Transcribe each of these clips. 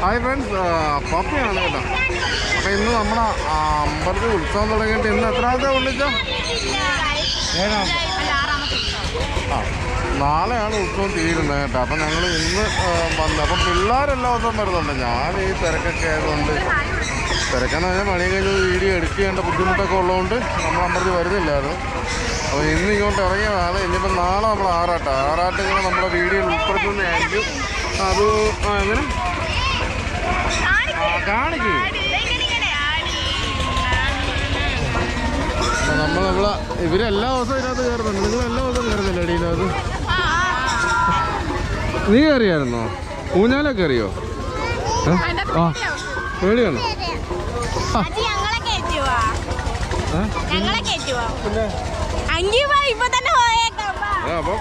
Hi friends, പപ്പിയാണ് കേട്ടോ. അപ്പോൾ ഇന്ന് നമ്മുടെ അമ്പലത്തിൽ ഉത്സവം തുടങ്ങിയിട്ട് ഇന്ന് എത്രാമത്തെ വിളിച്ചോ? നാളെയാണ് ഉത്സവം തീരുന്നത് കേട്ടോ. അപ്പം ഞങ്ങൾ ഇന്ന് വന്നു. അപ്പം പിള്ളേരെല്ലാ ദിവസവും വരുന്നുണ്ട്. ഞാൻ ഈ തിരക്കൊക്കെ ആയതുകൊണ്ട്, തിരക്കെന്ന് പറഞ്ഞാൽ മണി കഴിഞ്ഞ് വീഡിയോ എടുക്കേണ്ട ബുദ്ധിമുട്ടൊക്കെ ഉള്ളതുകൊണ്ട് നമ്മൾ അമ്പലത്തിൽ വരുന്നില്ലായിരുന്നു. അപ്പോൾ ഇന്ന് ഇങ്ങോട്ട് ഇറങ്ങിയതാണ്. ഇനിയിപ്പോൾ നാളെ നമ്മൾ ആറാട്ടുകൾ നമ്മുടെ വീഡിയോയിൽ ഉൾപ്പെടുത്തുന്നതായിരിക്കും. അത് എങ്ങനെ കാണിക്കൂ. നമ്മളെ ഇവരെല്ലാ ദിവസവും ഇതിനകത്ത് കയറുന്നുണ്ട്. നിങ്ങൾ എല്ലാ ദിവസവും കയറുന്നില്ല അടിയിനകത്ത്? നീ കയറിയായിരുന്നോ? ഊഞ്ഞാലൊക്കെ അറിയോ? ആ പേടിയാണോ? അപ്പം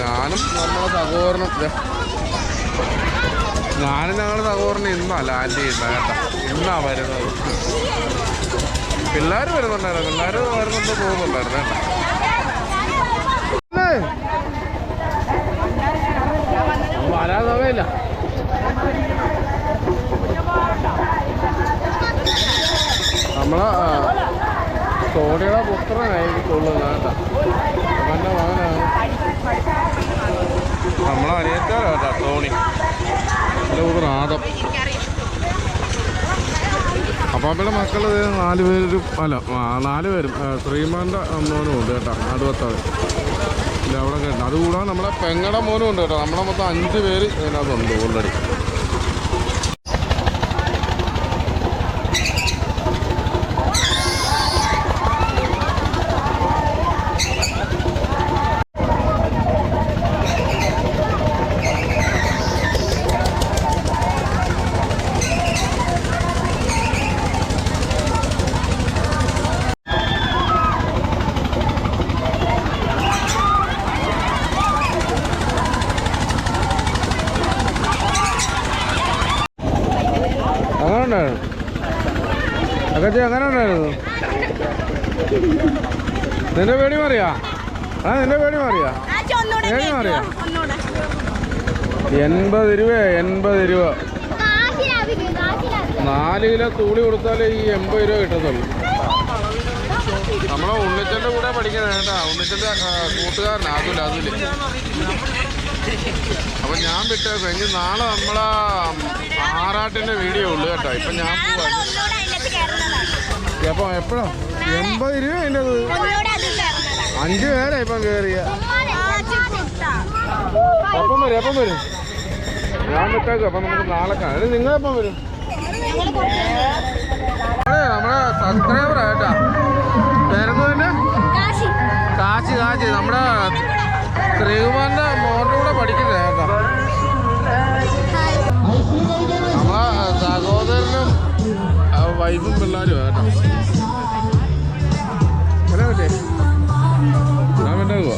ഞാനും നമ്മളെ സഹോദരനും ഞങ്ങളുടെ സഹോദരൻ ഇന്നാ ലാൻഡ് ചെയ്യുന്നത് കേട്ടോ. ഇന്നാ വരുന്നത്. പിള്ളേർ വരുന്നുണ്ടായിരുന്നു. പിള്ളേർ വരുന്നുണ്ട് പോകുന്നുണ്ടായിരുന്നു കേട്ടോ. വരാൻ സമയമില്ല. നമ്മളെ സോണിയുടെ പുത്രനായിരിക്കുള്ളത് കേട്ടോ. അവൻ്റെ മകനാണ്. നമ്മളെ അനിയത്താരോ കേട്ടോ സോണി. എൻ്റെ കൂടെ ആദം. അപ്പാപ്പയുടെ മക്കൾ 4 പേരും അല്ല 4 പേരും ശ്രീമാൻ്റെ മോനും ഉണ്ട് കേട്ടോ. നടുവത്താവ് ഇല്ല അവിടെ കേട്ടോ. അതുകൂടാതെ നമ്മളെ പെങ്ങടെ മോനും ഉണ്ട് കേട്ടോ. നമ്മളെ മൊത്തം 5 പേര് ഇതിനകത്തുണ്ട് ഓൾറെഡി. അകത്തെ അങ്ങനെ ഉണ്ടായിരുന്നു. നിന്റെ പേടി മാറിയാ? നിന്റെ പേടി മാറിയാ? 80 രൂപ. 4 കിലോ തൂളി കൊടുത്താലേ ഈ 80 രൂപ കിട്ടത്തുള്ളൂ. നമ്മളെ ഉണ്ണിച്ചൻ്റെ കൂടെ പഠിക്കുന്നത് കേട്ടാ. ഉണ്ണിച്ചൻ്റെ കൂട്ടുകാരനാ അതുല. അപ്പൊ ഞാൻ വിട്ടേക്കും. എങ്കിൽ നാളെ നമ്മളെ ആറാട്ടിന്റെ വീഡിയോ ഉള്ളു കേട്ടോ. ഇപ്പൊ ഞാൻ പോവാ. അപ്പൊ എപ്പോഴാ? 80 രൂപ അതിൻ്റെ. 5 പേരാ ഇപ്പം കയറിയ. എപ്പം വരും? ഞാൻ വിട്ടേക്കും. അപ്പൊ നമുക്ക് നാളെ കാണാം. നിങ്ങളെപ്പം വരും? നമ്മളെ സബ്സ്ക്രൈബറാ കേട്ടാ. പേരെന്ന് തന്നെ കാശി. നമ്മുടെ ശ്രീകുമാറിന്റെ മോന്റെ കൂടെ പഠിക്കുന്നത് കേട്ടോ. നമ്മളെ സഹോദരനും വൈഫും പിള്ളേരും കേട്ടോ. അങ്ങനെ പറ്റേ ഞാൻ വിട്ടേക്കുവാ.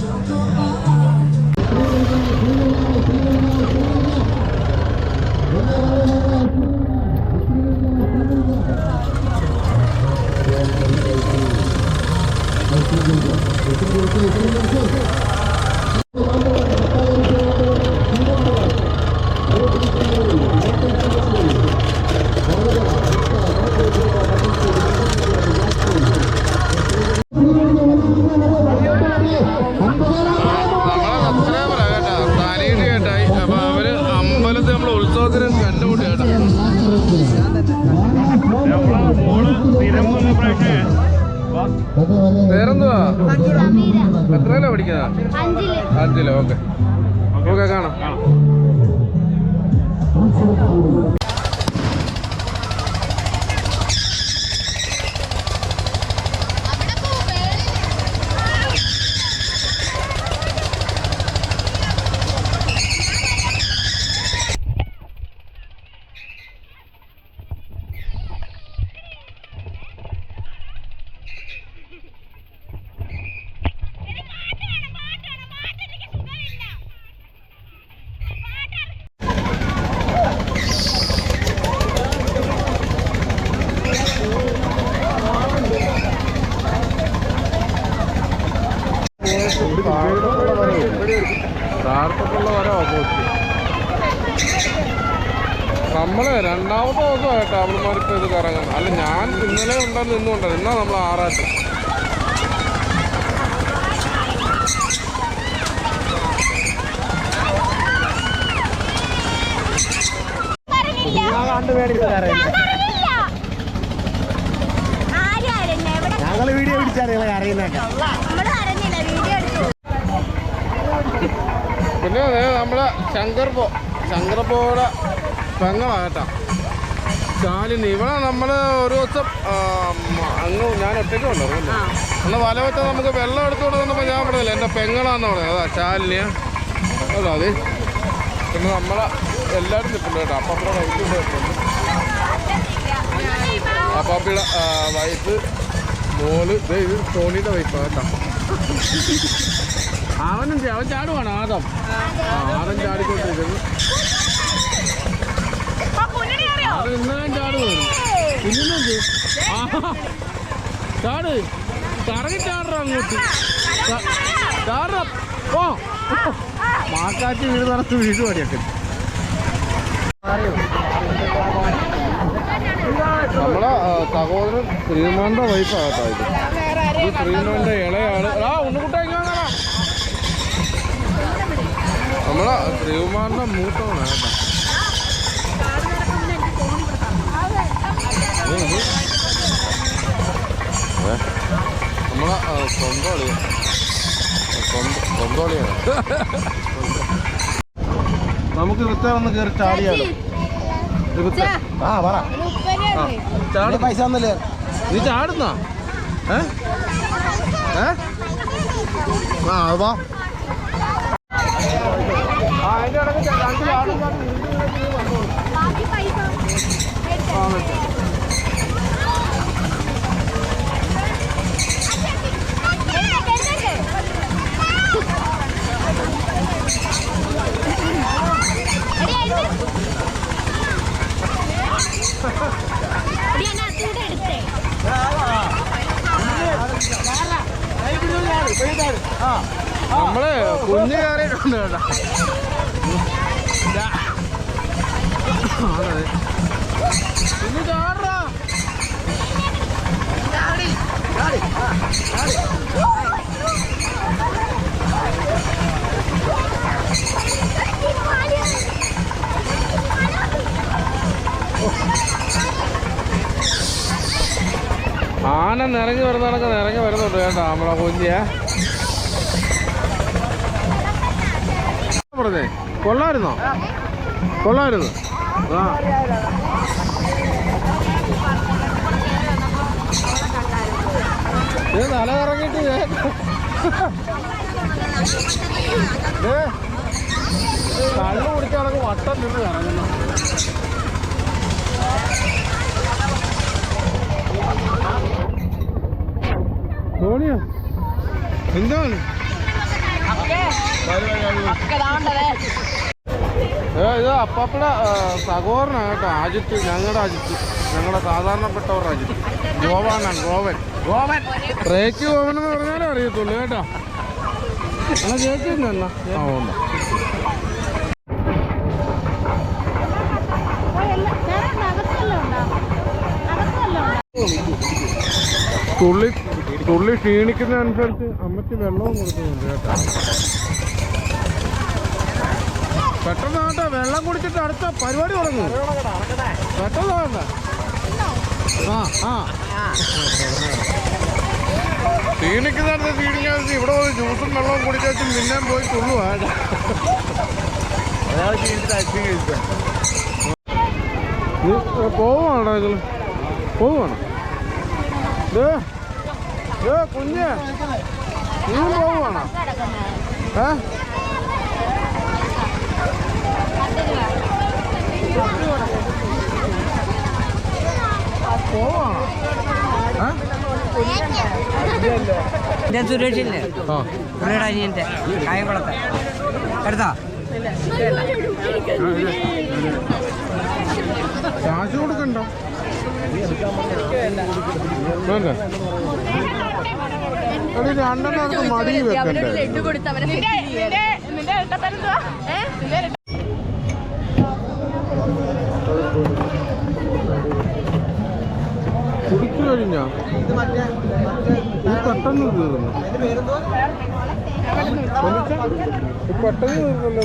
പേരെന്തുവാ? എത്രയിലാ പഠിക്കുന്നത്? 5-ല്. ഓക്കെ കാണാം. താഴത്തുള്ള വര ഓപ്പോസിറ്റ്. നമ്മള് രണ്ടാമത്തെ ദിവസമായിട്ട് അവളുമാരിപ്പോൾ ഇത് കറങ്ങുന്നത്. അല്ല, ഞാൻ ഇന്നലെ ഉണ്ടെന്ന് ഇന്നുണ്ടല്ലോ. ഇന്നാ നമ്മൾ ആറാട്ട്. ഞങ്ങള് വീഡിയോ പിടിച്ചാണ് നിങ്ങളെ അറിയുന്നേക്കാം. പിന്നെ നമ്മളെ ശങ്കർപോടെ പെങ്ങളാകട്ടാ ശാലിനി. ഇവിടെ നമ്മൾ ഒരു ദിവസം അങ്ങ് ഞാൻ ഒറ്റയ്ക്ക് ഉണ്ടായിരുന്നു. അന്ന് വലവറ്റ നമുക്ക് വെള്ളം എടുത്തുകൊണ്ട് വന്നപ്പോൾ ഞാൻ പറഞ്ഞില്ല എൻ്റെ പെങ്ങളാന്ന് പറഞ്ഞത്. അതാ ശാലിനിയ. അതാ അത്. പിന്നെ നമ്മളെ എല്ലാവരും നിൽക്കുന്നുണ്ട് കേട്ടോ. അപ്പാപ്പിയുടെ വൈഫ് നിൽക്കുന്നുണ്ട്. അപ്പാപ്പിയുടെ വൈഫ് മോള്. ഇത് സോണിയുടെ വൈഫാണ് കേട്ടോ. അവൻ ചാടുവാണ്. ആദം ചാടിക്കൊണ്ടിരിക്കുന്നു. അത് ഇന്നാൻ ചാടുവാണ്. പിന്നെ ചാട് കറങ്ങി ചാടറ അങ്ങോട്ട് ചാട. ഓ മാക്കാച്ചി വീട് നടത്ത് വീട് പടിയൊക്കെ. നമ്മളെ സഹോദരൻ ശ്രീമാന്റെ വൈഫാകട്ടോ ഇത്. ഈ ശ്രീമാന്റെ ഇളയാള് ഉണ്ണിക്കുട്ട. നമ്മളെ ശ്രീകുമാറിന്റെ മൂത്തവനാണ് കേട്ടോ. നമ്മളെ സ്വന്തോളിയാണ്. നമുക്ക് ഇവിടുത്തെ ഒന്ന് കയറി ചാടിയാലോ? ആ പറ. പൈസ ഒന്നല്ലേ നീ ചാടുന്നാ? അതാ അതിൻ്റെ ഇടയ്ക്ക് രണ്ട് ചാടും. നമ്മള് കുഞ്ഞു കയറിയിട്ടുണ്ട് കേട്ടോ. കുഞ്ഞു ചാടാ. ആന നിറങ്ങി വരുന്നുണ്ട് കേട്ടോ നമ്മളെ കുഞ്ഞിയെ. പറഞ്ഞേ കൊള്ളായിരുന്നോ? ആ തല കറങ്ങിട്ട് കള്ളു കുടിക്കാനൊക്കെ വട്ടം നിന്ന് കറങ്ങുന്നു. സോണിയ എന്താണ് ഇത്? അപ്പാപ്പയുടെ സഹോദരനാണ് കേട്ടോ. അജിത്ത്. ഞങ്ങളുടെ സാധാരണപ്പെട്ടവരുടെ അജിത്ത്. ഗോവൻ റേക്ക് ഗോവൻ എന്ന് പറഞ്ഞാലേ അറിയത്തുള്ളൂ കേട്ടോ. എന്നാ കേൾക്കുന്നെന്നാ ഒന്ന് തുള്ളി ക്ഷീണിക്കുന്നതനുസരിച്ച് അമ്മയ്ക്ക് വെള്ളവും കൊടുക്കുന്നുണ്ട് കേട്ടോ. പെട്ടെന്ന് കേട്ടോ വെള്ളം കുടിച്ചിട്ട് അടുത്ത പരിപാടി തുടങ്ങും. പെട്ടെന്ന് വേണ്ട. ക്ഷീണിക്കുന്നതനുസരിച്ച് ക്ഷീണിക്കാതെ ഇവിടെ പോയി ജ്യൂസും വെള്ളവും കുടിച്ചു പിന്നെയും പോയി തുള്ളുവാ. അയാൾ ക്ഷീണിച്ചിട്ട് ഐസ്ക്രീം കഴിക്കാം. പോവുകയാണോ നിങ്ങൾ? പോവുകയാണോ? കുഞ്ഞ് നീ പോവുകയാണോ? പോവാണോ? സുരേഷില്ലേ പുള്ളിയുടെ അനിയന്റെ കായംകുളത്തെ എടുത്താ കാശ് കൊടുക്കണ്ടോ? രണ്ടെണ്ണം മടി വെക്കണ്ടേ? കഴിഞ്ഞാ പെട്ടെന്ന് തീർന്നു പെട്ടെന്ന് തീർന്നല്ലോ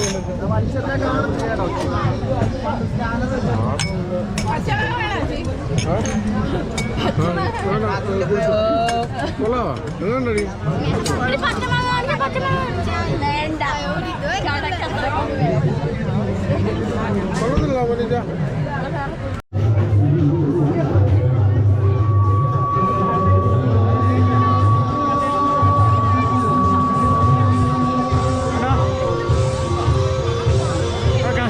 കൊള്ളാവാ നിങ്ങളുണ്ടടി കൊള്ളത്തില്ല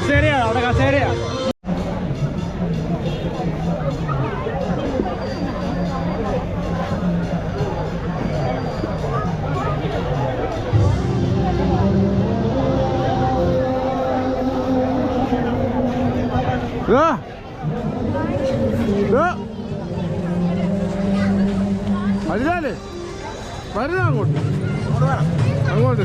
മനുഷ്യ അവിടെ കസേരയാ അരിഞ്ഞാലേ വരുന്ന അങ്ങോട്ട് അങ്ങോട്ട്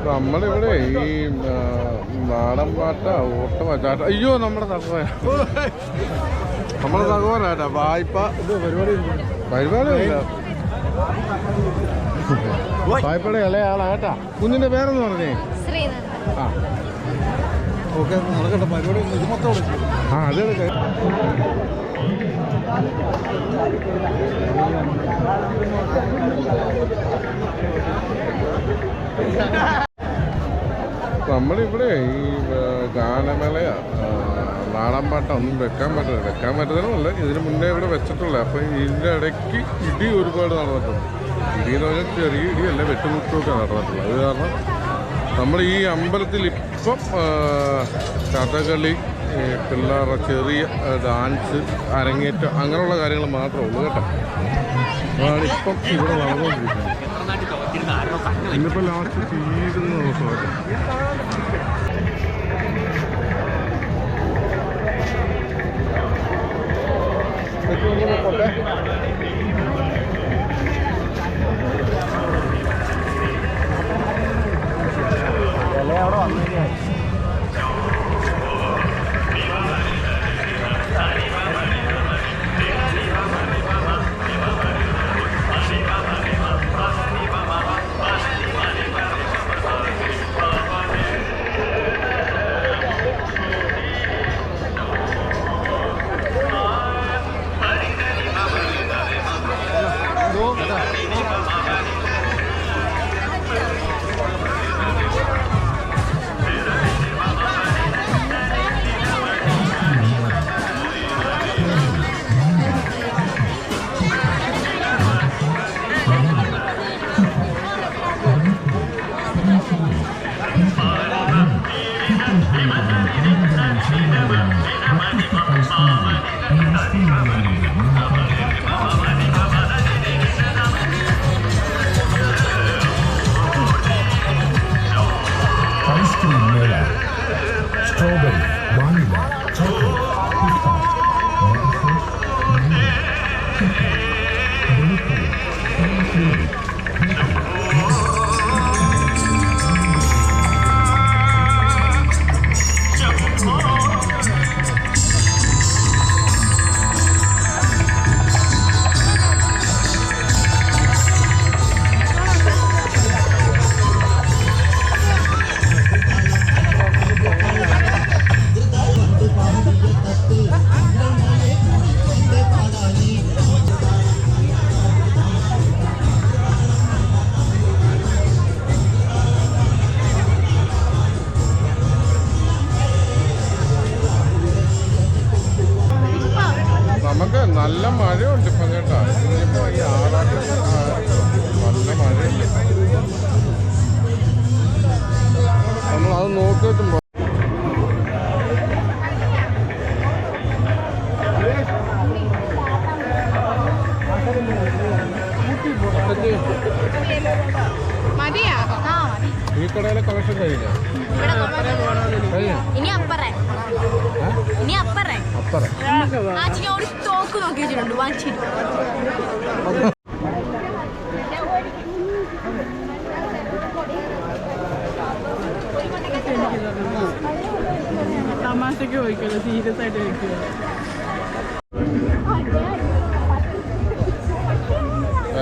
നമ്മളിവിടെ ഈ നാടൻ പാട്ട ഓട്ടം ചാട്ട അയ്യോ നമ്മുടെ തകവനാട്ടാ വായ്പ പരിപാടിയില്ല വായ്പയുടെ ഇളയാളാട്ടാ കുഞ്ഞിന്റെ പേരെന്ന് പറഞ്ഞേ ആ ഓക്കെ നടക്കട്ടെ പരിപാടി ഇത് മൊത്തം ആ അതെടുക്ക നമ്മളിവിടെ ഈ ഗാനമേളയാ നാടൻ പാട്ട ഒന്നും വെക്കാൻ പറ്റുന്നതല്ല ഇതിന് മുന്നേ ഇവിടെ വെച്ചിട്ടുള്ളത് അപ്പം ഇതിൻ്റെ ഇടയ്ക്ക് ഇടി ഒരുപാട് നടന്നിട്ടുണ്ട് ഇടി എന്ന് പറഞ്ഞാൽ ചെറിയ ഇടിയല്ല വെട്ടുമുട്ടൊക്കെ നടന്നിട്ടുള്ളത് അത് കാരണം നമ്മൾ ഈ അമ്പലത്തിൽ ഇപ്പം കഥകളി പിള്ളേരുടെ ചെറിയ ഡാൻസ് അരങ്ങേറ്റം അങ്ങനെയുള്ള കാര്യങ്ങൾ മാത്രമേ ഉള്ളൂ കേട്ടോ അതാണ് ഇപ്പം ഇവിടെ നടന്നുകൊണ്ടിരിക്കുന്നത് ഇന്നിപ്പോൾ ലാസ്റ്റ് തീരുന്ന ദിവസമാണ് അവിടെ വന്നു നല്ല മഴയുണ്ട് ഇപ്പം കേട്ടാ ഇനിയിപ്പോൾ ഈ ആറാട്ട് നല്ല മഴയുണ്ട് നമ്മളത് നോക്കിയിട്ടുമ്പോൾ ഊട്ടി പറ. ഒരു സ്റ്റോക്ക് നോക്കി വെച്ചിട്ടുണ്ട് വാങ്ങിച്ചിട്ട്. തമാശക്ക് ചോദിക്കുമല്ലോ, സീരിയസ് ആയിട്ട് ചോദിക്കുമല്ലോ.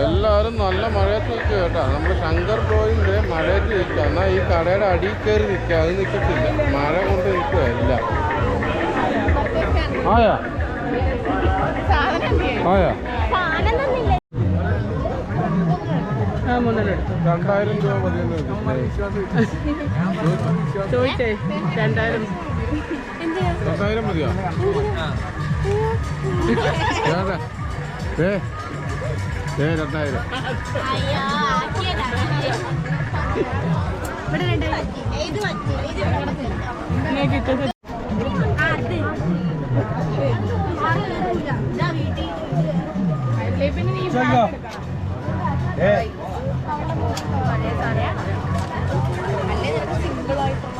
എല്ലാവരും നല്ല മഴയത്ത് നിൽക്കുക കേട്ടോ. നമ്മൾ ശങ്കർ ബ്രോയിൻ്റെ മഴയത്ത് നിൽക്കുക. എന്നാൽ ഈ കടയുടെ അടിയിൽ കയറി നിൽക്കുക, അത് നിൽക്കത്തില്ല. മഴ കൊണ്ട് നിൽക്കുക എല്ലാം. ആയാ ആയാ 2000 രൂപ മതിയെന്ന് ചോദിച്ചേ 2000 മതിയോ? ഏ 2000.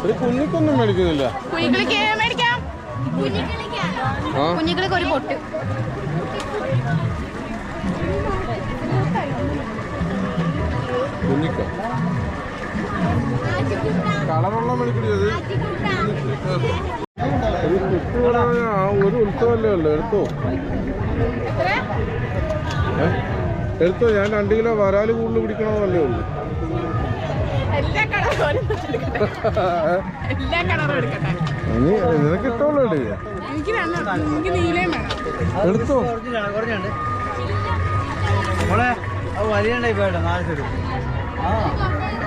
ഒരു കുഞ്ഞിക്കൊന്നും മേടിക്കുന്നില്ല. കുഞ്ഞുങ്ങൾക്ക് ഒരു പൊട്ട്. കുഞ്ഞിക്ക കളറുള്ള മേടിക്കുന്നത് ഒരു ഉത്സവമല്ലേ ഉള്ളു. എടുത്തോ ഞാൻ 2 കിലോ വരാല് കൂടുതൽ പിടിക്കണമെന്നല്ലേ ഉള്ളു. നിനക്ക് ഇഷ്ടമുള്ള എടുത്തോ.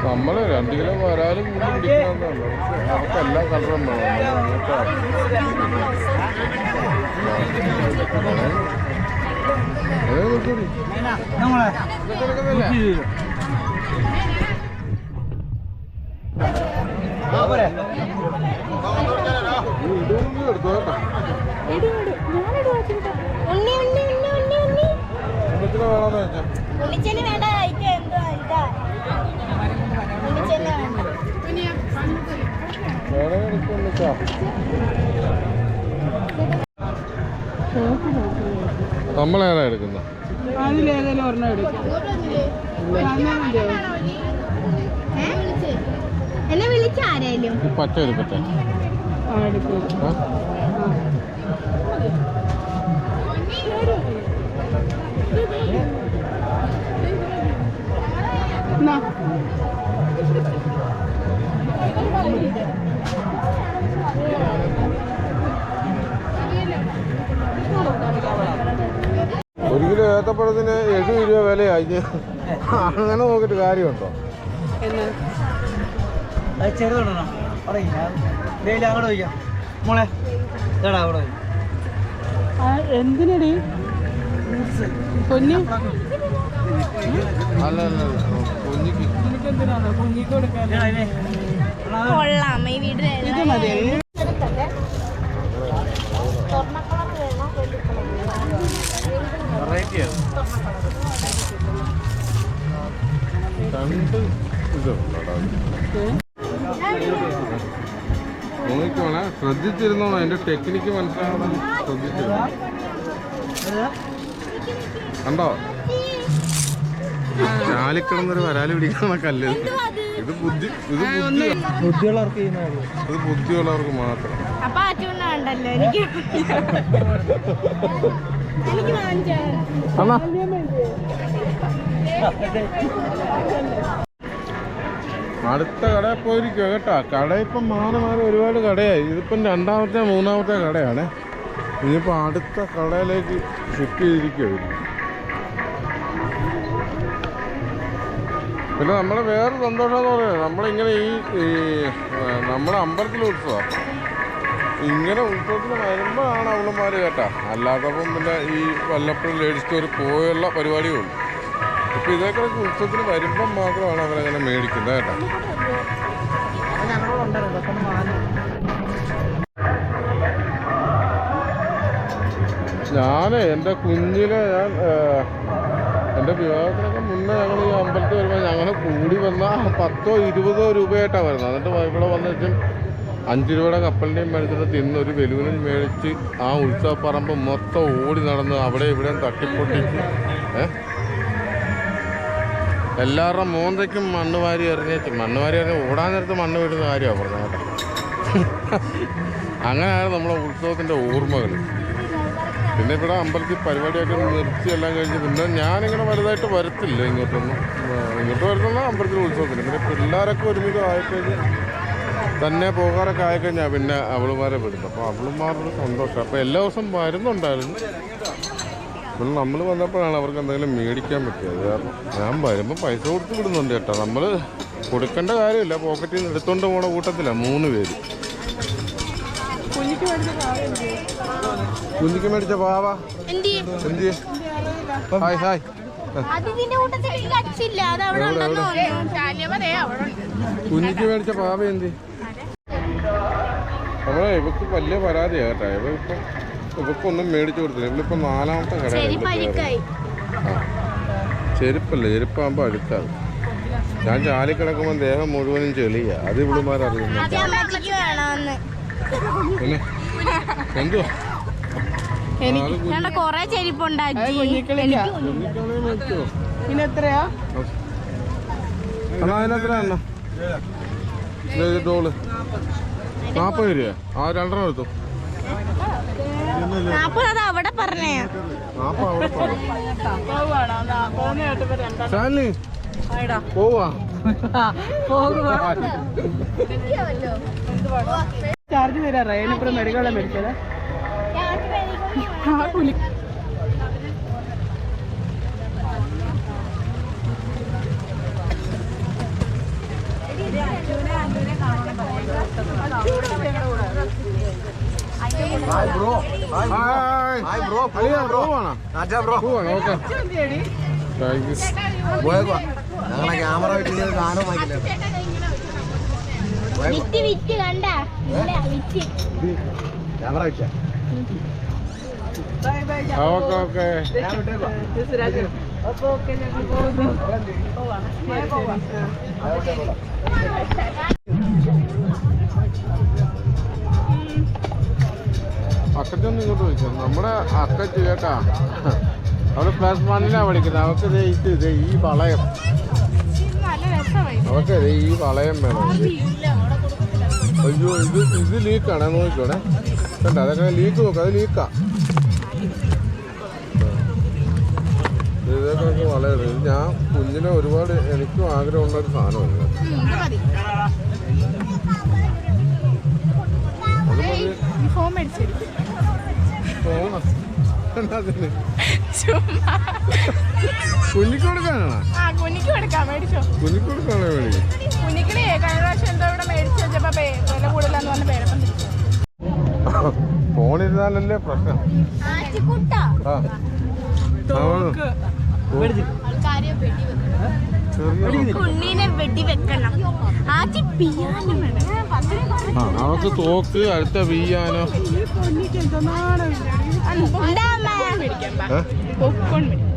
നമ്മള് 2 കിലോ വരാല് കൂടുതൽ പിടിക്കണമെന്നല്ലോ. നമുക്ക് എല്ലാ കളറും വേണം. നമ്മളേതാ എടുക്കുന്നത്? അതിലേതെങ്കിലും ഒരെണ്ണം എടുക്കും. എന്നെ വിളിച്ചാരായാലും പച്ച എടുക്കട്ടെ. ഒരു കിലോ ഏത്തപ്പഴത്തിന് 70 രൂപ വിലയായി. അങ്ങനെ നോക്കിയിട്ട് കാര്യമുണ്ടോ? ചെറുതുണ്ടോ അങ്ങോട്ട് വയ്ക്കാം മോളെ. അവിടെ എന്തിനടി പൊന്നി? അല്ല കുഞ്ഞിക്ക്. എനിക്കെന്തിനാണ് കുഞ്ഞിക്ക് കൊടുക്കാൻ? കൊള്ളാം. ഈ വീട്ടിൽ ഇത് മതി. നോക്കിക്കോണേ, ശ്രദ്ധിച്ചിരുന്നോ. അതിന്റെ ടെക്നിക്ക് മനസ്സിലാവണം. ശ്രദ്ധിച്ചിരുന്നോ? കണ്ടോ ചാലിക്കിടന്നൊരു വരാല് പിടിക്കുന്ന കല്ല്. ഇത് ബുദ്ധിയുള്ളവർക്ക് മാത്രം. അപ്പൊ ആറ്റുകൊണ്ടാണ്ടല്ലോ എനിക്ക് അടുത്ത കടയിൽ പോയിരിക്കുക കേട്ടോ. കട ഇപ്പം മാറി ഒരുപാട് കടയായി. ഇതിപ്പം 2ാമത്തെ 3ാമത്തെ കടയാണ്. ഇനിയിപ്പോൾ അടുത്ത കടയിലേക്ക് ഷിഫ്റ്റ് ചെയ്തിരിക്കുകയായിരുന്നു. പിന്നെ നമ്മൾ വേറെ സന്തോഷം എന്ന് പറയുന്നത് നമ്മളിങ്ങനെ ഈ നമ്മുടെ അമ്പലത്തിലെ ഉത്സവം. ഇങ്ങനെ ഉത്സവത്തിന് വരുമ്പോഴാണ് അവളന്മാർ കേട്ടാ. അല്ലാത്തപ്പം പിന്നെ ഈ വല്ലപ്പോഴും ലേഡീസ് സ്റ്റോർ പോയുള്ള പരിപാടിയുള്ളൂ. ഇപ്പം ഇതൊക്കെ ഉത്സവത്തിന് വരുമ്പം മാത്രമാണ് അവരങ്ങനെ മേടിക്കുന്നത് കേട്ടോ. ഞാൻ എൻ്റെ കുഞ്ഞിലെ എൻ്റെ വിവാഹത്തിനൊക്കെ മുന്നേ ഞങ്ങൾ ഈ അമ്പലത്തിൽ വരുമ്പോൾ ഞങ്ങൾ കൂടി വന്നാൽ 10-20 രൂപയായിട്ടാണ് വരുന്നത്. എന്നിട്ട് ഇവിടെ വന്നു വെച്ചും 5 രൂപയുടെ കപ്പലിൻ്റെയും മേടിച്ചിട്ട് തിന്ന് ഒരു ബലൂണിൽ മേടിച്ച് ആ ഉത്സവപ്പറമ്പ് മൊത്തം ഓടി നടന്ന് അവിടെ ഇവിടെയും തട്ടിപ്പൊട്ടിച്ച് എല്ലാവരുടെ മോന്തയ്ക്കും മണ്ണ് വാരി എറിഞ്ഞേച്ച് മണ്ണ് വാരി എറിഞ്ഞ് ഓടാൻ നേരത്ത് മണ്ണ് വീടുന്ന കാര്യമാണ് പറഞ്ഞത് കേട്ടോ. അങ്ങനെയാണ് നമ്മളെ ഉത്സവത്തിൻ്റെ ഓർമ്മകൾ. പിന്നെ ഇവിടെ അമ്പലത്തിൽ പരിപാടിയൊക്കെ നിർത്തി എല്ലാം കഴിഞ്ഞ് പിന്നെ ഞാനിങ്ങനെ വലുതായിട്ട് വരത്തില്ല ഇങ്ങോട്ട് വരുന്നുള്ള അമ്പലത്തിലെ ഉത്സവത്തിന്. പിന്നെ പിള്ളേരൊക്കെ ഒരുമിച്ച് ആയിക്കഴിഞ്ഞ് തന്നെ പോകാറൊക്കെ ആയിക്കഴിഞ്ഞാൽ പിന്നെ അവളുമാരെ വിടും. അപ്പോൾ അവളുമാരുടെ സന്തോഷം. അപ്പോൾ എല്ലാ ദിവസം വരുന്നുണ്ടായിരുന്നു. അപ്പോൾ നമ്മൾ വന്നപ്പോഴാണ് അവർക്ക് എന്തെങ്കിലും മേടിക്കാൻ പറ്റിയത്. കാരണം ഞാൻ വരുമ്പോൾ പൈസ കൊടുത്ത് വിടുന്നുണ്ട് കേട്ടോ. നമ്മൾ കൊടുക്കേണ്ട കാര്യമില്ല, പോക്കറ്റിൽ നിന്ന് എടുത്തുകൊണ്ട് പോണ കൂട്ടത്തിലാണ് 3 പേര്. കുഞ്ഞിക്ക് മേടിച്ച പാവ എന്തി? Hi hi. കുഞ്ഞിക്ക് മേടിച്ച പാവ എന്തി? നമ്മളെ ഇവക്ക് വലിയ പരാതിയാ കേട്ടോ. ഇവക്കൊന്നും മേടിച്ചു കൊടുത്തില്ല. ഇവളിപ്പോ 4ാമത്തെ കട. ചെരുപ്പല്ലേ, ചെരുപ്പാകുമ്പോൾ അഴുക്കാവും. ഞാൻ ചാലി കിടക്കുമ്പോൾ ദേഹം മുഴുവനും ചെളിയാ. അത് ഇവളുമാരറിയുന്നു. പിന്നെ എന്തുവാ കൊറേ ചെരിപ്പുണ്ടാക്കി. പിന്നെ എത്രയാ? അതിനെത്ര എണ്ണ ഡോള്? 40 രൂപ. ആ 2 എടുത്തു. 40 അവിടെ പറഞ്ഞേ. 40 അവിടെ പറഞ്ഞു. പോവാ ചാർജ് തരാറേ. അതിനിപ്പുറം മെഡിക്കൽ മേടിച്ചത് ക്യാമറ വീട്ടിൽ സാധനം വാങ്ങിക്കില്ല. വിറ്റ് കണ്ട ക്യാമറ വെച്ചാ ഓക്കെ. അക്കച്ചൊന്നും ഇങ്ങോട്ട് ചോദിച്ചു. നമ്മുടെ അക്കച്ച് കേട്ടാ അവിടെ +1 പഠിക്കുന്നത്. അവർക്ക് ഈ വളയം, അവർക്ക് ഈ വളയം വേണം. അയ്യോ ഇത് ലീക്കാണ്, നോക്കിക്കോണേ. കണ്ട അതൊക്കെ ലീക്ക് നോക്കാം. അത് ലീക്കാ. ഇതൊക്കെ വളയം. ഇത് ഞാൻ കുഞ്ഞിനെ ഒരുപാട് എനിക്കും ആഗ്രഹമുള്ളൊരു സാധനമാണ്. അത് മതി. കുഞ്ഞിക്ക് കൊടുക്കാനാണോ? കുഞ്ഞിക്ക് കൊടുക്കാണോ മേടിക്കും? ഫോണിരുന്നാലല്ലേ പ്രശ്നം. കുഞ്ഞിനെ വെടിവെക്കണം. അവർക്ക് തോക്ക് അടുത്ത വീയാനോ.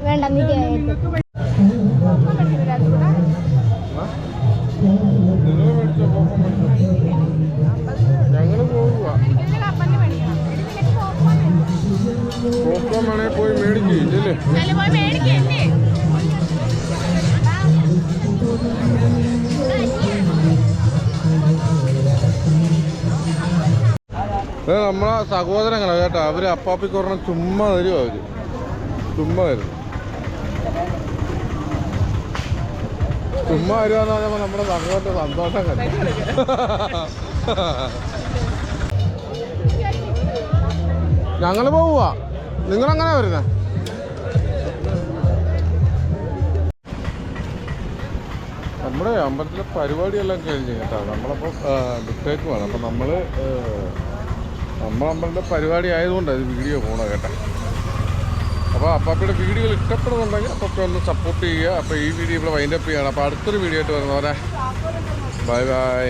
വേണ്ട ഞങ്ങള് പോകുക. പോക്കാൻ വേണേ പോയി മേടിക്കില്ലേ? നമ്മളെ സഹോദരങ്ങളാണ് കേട്ടോ. അവര് അപ്പാപ്പിക്ക് ഒരെണ്ണം ചുമ്മാ തരുമോ? അവര് ചുമ്മാ തരുന്നു. ചുമ്മാ വരുവാന്ന് പറഞ്ഞപ്പോ നമ്മുടെ സഹോദരന്റെ സന്തോഷം കണ്ടു. ഞങ്ങള് പോവുക. നിങ്ങളെങ്ങനെ വരുന്നേ? നമ്മുടെ അമ്പലത്തിലെ പരിപാടിയെല്ലാം കഴിഞ്ഞ് കേട്ടോ. നമ്മളപ്പോൾ മിസ്റ്റേക്ക് വേണം. അപ്പം നമ്മളെ അമ്പലത്തിലെ പരിപാടി ആയതുകൊണ്ട് അത് വീഡിയോ പോകണം കേട്ടോ. അപ്പോൾ അപ്പാപ്പയുടെ വീഡിയോകൾ ഇഷ്ടപ്പെടുന്നുണ്ടെങ്കിൽ അപ്പൊക്കെ ഒന്ന് സപ്പോർട്ട് ചെയ്യുക. അപ്പോൾ ഈ വീഡിയോ ഇവിടെ വൈൻഡപ്പ് ചെയ്യണം. അപ്പോൾ അടുത്തൊരു വീഡിയോ ആയിട്ട് വരുന്നവരെ ബൈ ബൈ.